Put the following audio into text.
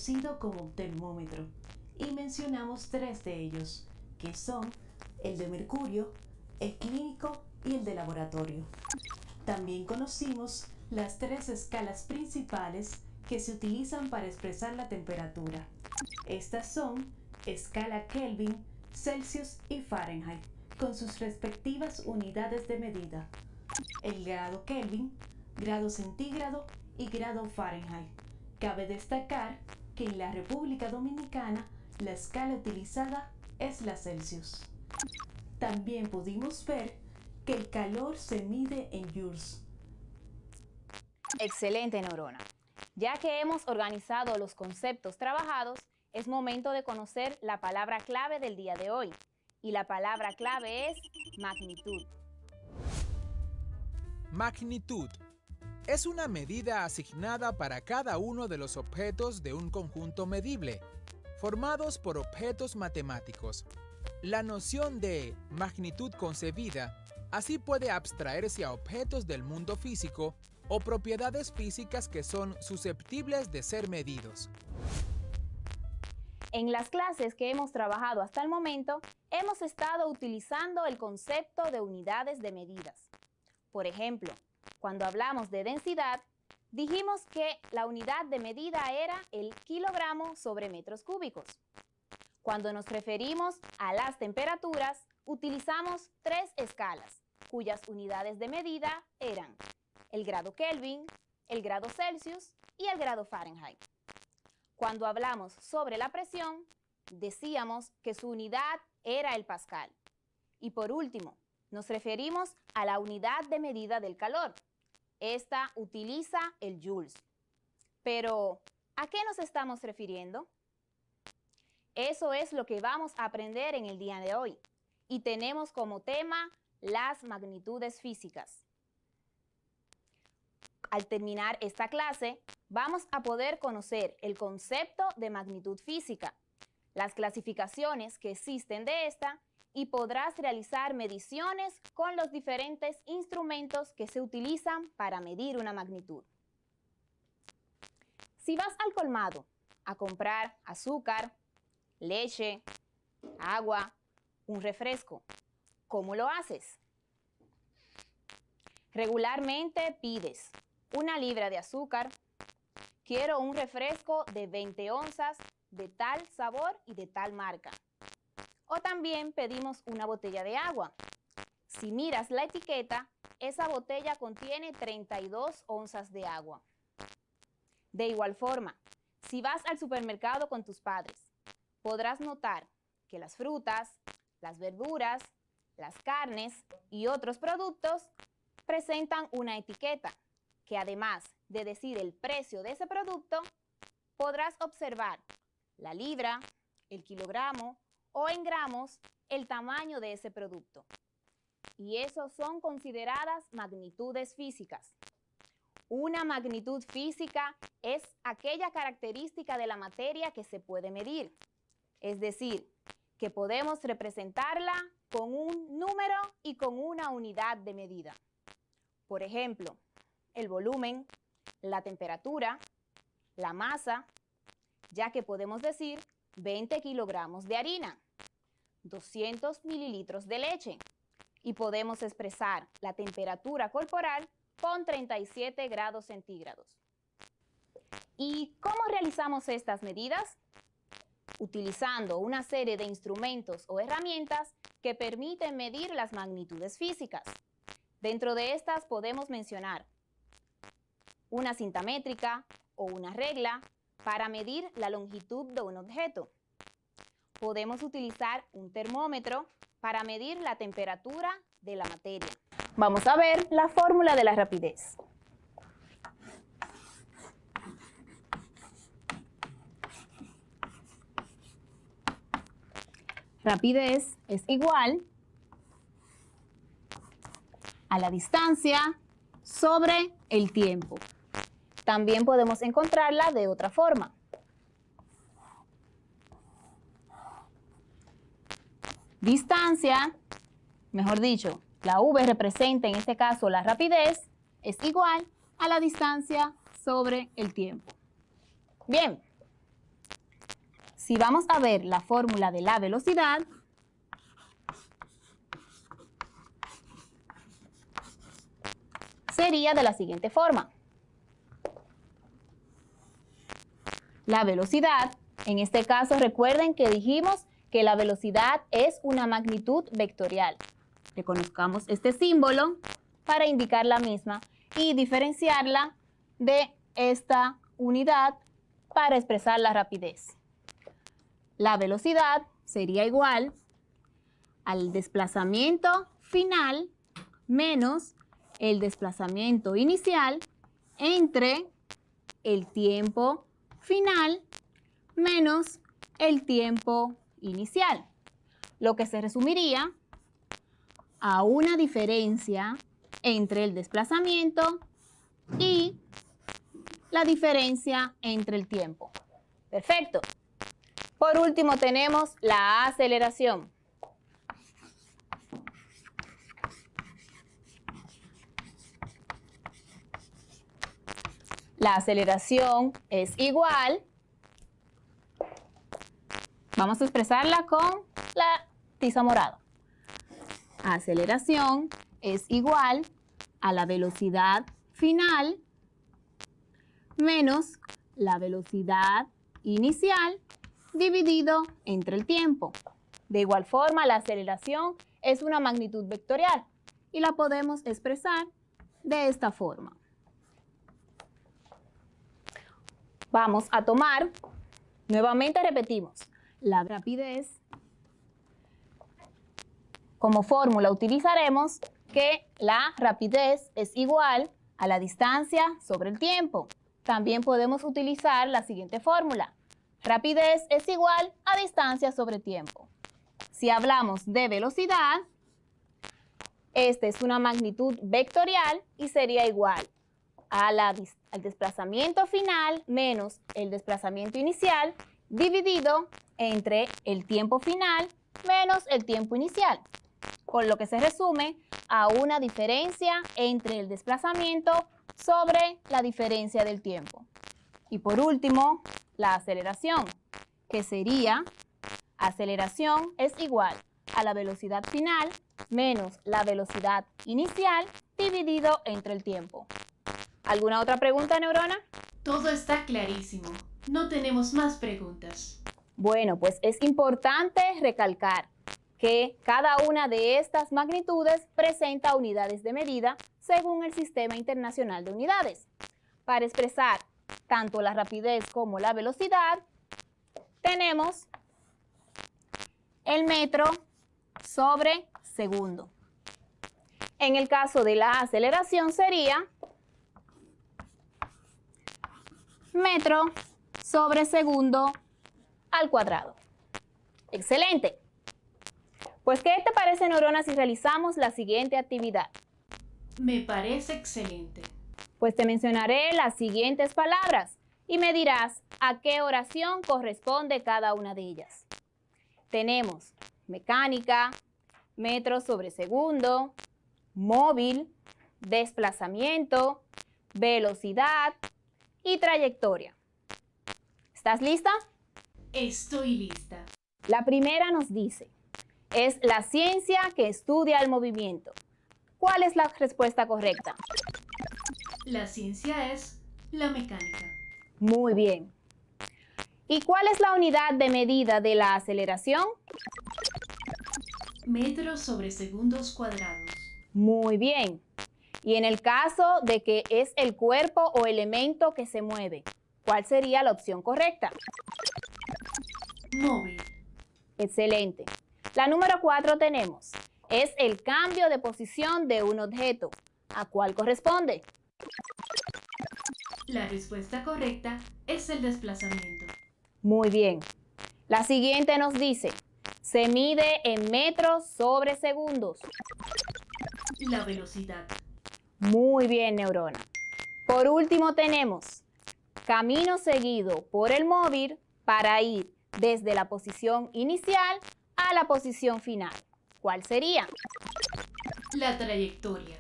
conocido como termómetro, y mencionamos tres de ellos, que son el de mercurio, el clínico y el de laboratorio. También conocimos las tres escalas principales que se utilizan para expresar la temperatura. Estas son escala Kelvin, Celsius y Fahrenheit, con sus respectivas unidades de medida. El grado Kelvin, grado centígrado y grado Fahrenheit. Cabe destacar que en la República Dominicana la escala utilizada es la Celsius. También pudimos ver que el calor se mide en joules. Excelente, Neurona. Ya que hemos organizado los conceptos trabajados, es momento de conocer la palabra clave del día de hoy. Y la palabra clave es magnitud. Magnitud es una medida asignada para cada uno de los objetos de un conjunto medible, formados por objetos matemáticos. La noción de magnitud concebida así puede abstraerse a objetos del mundo físico o propiedades físicas que son susceptibles de ser medidos. En las clases que hemos trabajado hasta el momento, hemos estado utilizando el concepto de unidades de medidas. Por ejemplo, cuando hablamos de densidad, dijimos que la unidad de medida era el kilogramo sobre metros cúbicos. Cuando nos referimos a las temperaturas, utilizamos tres escalas, cuyas unidades de medida eran el grado Kelvin, el grado Celsius y el grado Fahrenheit. Cuando hablamos sobre la presión, decíamos que su unidad era el pascal. Y por último, nos referimos a la unidad de medida del calor. Esta utiliza el joules. Pero, ¿a qué nos estamos refiriendo? Eso es lo que vamos a aprender en el día de hoy. Y tenemos como tema las magnitudes físicas. Al terminar esta clase, vamos a poder conocer el concepto de magnitud física, las clasificaciones que existen de esta y podrás realizar mediciones con los diferentes instrumentos que se utilizan para medir una magnitud. Si vas al colmado a comprar azúcar, leche, agua, un refresco, ¿cómo lo haces? Regularmente pides 1 libra de azúcar, quiero un refresco de 20 onzas de tal sabor y de tal marca. O también pedimos una botella de agua. Si miras la etiqueta, esa botella contiene 32 onzas de agua. De igual forma, si vas al supermercado con tus padres, podrás notar que las frutas, las verduras, las carnes y otros productos presentan una etiqueta que además de decir el precio de ese producto, podrás observar la libra, el kilogramo o en gramos el tamaño de ese producto. Y esos son consideradas magnitudes físicas. Una magnitud física es aquella característica de la materia que se puede medir. Es decir, que podemos representarla con un número y con una unidad de medida. Por ejemplo, el volumen, la temperatura, la masa, ya que podemos decir 20 kilogramos de harina, 200 mililitros de leche, y podemos expresar la temperatura corporal con 37 grados centígrados. ¿Y cómo realizamos estas medidas? Utilizando una serie de instrumentos o herramientas que permiten medir las magnitudes físicas. Dentro de estas podemos mencionar una cinta métrica o una regla para medir la longitud de un objeto. Podemos utilizar un termómetro para medir la temperatura de la materia. Vamos a ver la fórmula de la rapidez. Rapidez es igual a la distancia sobre el tiempo. También podemos encontrarla de otra forma. Distancia, mejor dicho, la v representa en este caso la rapidez, es igual a la distancia sobre el tiempo. Bien, Si vamos a ver la fórmula de la velocidad, sería de la siguiente forma. La velocidad, en este caso recuerden que dijimos que la velocidad es una magnitud vectorial. Reconozcamos este símbolo para indicar la misma y diferenciarla de esta unidad para expresar la rapidez. La velocidad sería igual al desplazamiento final menos el desplazamiento inicial entre el tiempo final menos el tiempo inicial, lo que se resumiría a una diferencia entre el desplazamiento y la diferencia entre el tiempo. Perfecto. Por último tenemos la aceleración. La aceleración es igual, vamos a expresarla con la tiza morada. Aceleración es igual a la velocidad final menos la velocidad inicial dividido entre el tiempo. De igual forma, la aceleración es una magnitud vectorial y la podemos expresar de esta forma. Vamos a tomar, nuevamente repetimos, la rapidez. Como fórmula utilizaremos que la rapidez es igual a la distancia sobre el tiempo. También podemos utilizar la siguiente fórmula. Rapidez es igual a distancia sobre tiempo. Si hablamos de velocidad, esta es una magnitud vectorial y sería igual al desplazamiento final menos el desplazamiento inicial dividido entre el tiempo final menos el tiempo inicial, con lo que se resume a una diferencia entre el desplazamiento sobre la diferencia del tiempo. Y por último, la aceleración, que sería aceleración es igual a la velocidad final menos la velocidad inicial dividido entre el tiempo. ¿Alguna otra pregunta, Neurona? Todo está clarísimo. No tenemos más preguntas. Bueno, pues es importante recalcar que cada una de estas magnitudes presenta unidades de medida según el Sistema Internacional de Unidades. Para expresar tanto la rapidez como la velocidad, tenemos el metro sobre segundo. En el caso de la aceleración sería metro sobre segundo al cuadrado. Excelente. Pues, ¿qué te parece, Neurona, si realizamos la siguiente actividad? Me parece excelente. Pues te mencionaré las siguientes palabras y me dirás a qué oración corresponde cada una de ellas. Tenemos mecánica, metro sobre segundo, móvil, desplazamiento, velocidad y trayectoria. ¿Estás lista? Estoy lista. La primera nos dice, es la ciencia que estudia el movimiento. ¿Cuál es la respuesta correcta? La ciencia es la mecánica. Muy bien. ¿Y cuál es la unidad de medida de la aceleración? Metros sobre segundos cuadrados. Muy bien. Y en el caso de que es el cuerpo o elemento que se mueve, ¿cuál sería la opción correcta? Móvil. Excelente. La número 4 tenemos, es el cambio de posición de un objeto. ¿A cuál corresponde? La respuesta correcta es el desplazamiento. Muy bien. La siguiente nos dice, se mide en metros sobre segundos. La velocidad. Muy bien, Neurona. Por último tenemos, camino seguido por el móvil para ir desde la posición inicial a la posición final. ¿Cuál sería? La trayectoria.